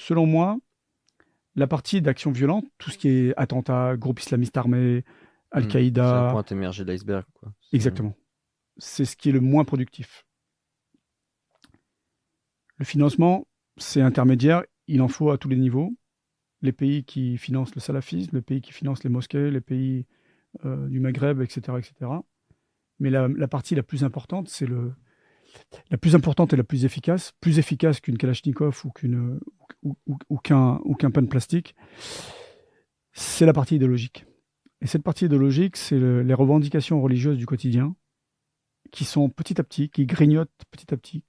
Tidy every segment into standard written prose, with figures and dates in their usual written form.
selon moi, la partie d'action violente, tout ce qui est attentats, groupe islamiste armé, C'est la Al-Qaïda, pointe émergée de l'iceberg, quoi. exactement. C'est ce qui est le moins productif. Le financement, c'est intermédiaire, il en faut à tous les niveaux. Les pays qui financent le salafisme, les pays qui financent les mosquées, les pays du Maghreb, etc., etc. Mais la partie la plus importante, la plus importante et la plus efficace qu'une Kalachnikov ou qu'un pan plastique, c'est la partie idéologique. Et cette partie idéologique, c'est les revendications religieuses du quotidien qui sont petit à petit, qui grignotent petit à petit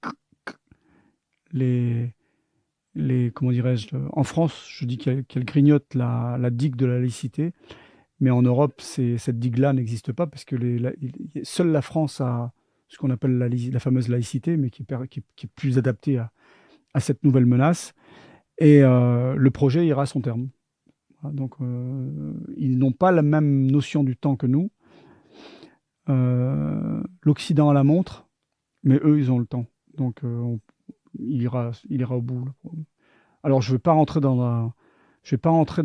les, comment dirais-je, en France, je dis qu'elle grignote la digue de la laïcité, mais en Europe, cette digue-là n'existe pas parce que seule la France a ce qu'on appelle la fameuse laïcité, mais qui est plus adaptée à cette nouvelle menace. Et le projet ira à son terme. Voilà, donc, ils n'ont pas la même notion du temps que nous. L'Occident a la montre, mais eux, ils ont le temps. Donc, il ira au bout. Alors, je vais pas rentrer dans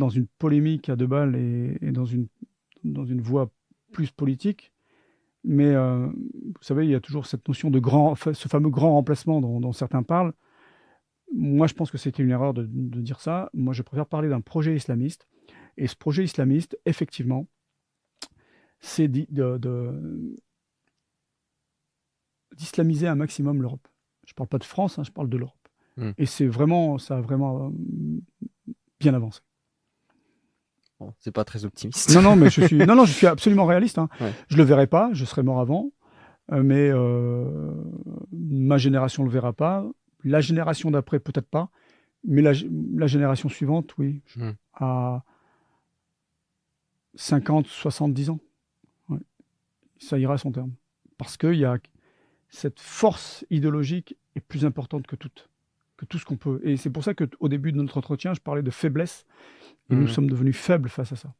une polémique à deux balles et dans une voie plus politique, mais vous savez, il y a toujours cette notion ce fameux grand remplacement dont certains parlent. Moi, je pense que c'était une erreur de dire ça. Moi, je préfère parler d'un projet islamiste. Et ce projet islamiste, effectivement, c'est d'islamiser un maximum l'Europe. Je ne parle pas de France, hein, je parle de l'Europe. Hmm. Et ça a vraiment bien avancé. Bon, c'est pas très optimiste. Non, non, mais non, je suis absolument réaliste, hein. Ouais. Je le verrai pas, je serai mort avant, mais ma génération le verra pas. La génération d'après, peut-être pas, mais la génération suivante, oui, Hmm. à 50, 70 ans, ouais, ça ira à son terme. Parce qu'il y a cette force idéologique est plus importante que tout ce qu'on peut. Et c'est pour ça qu'au début de notre entretien, je parlais de faiblesse, et nous Hmm. sommes devenus faibles face à ça.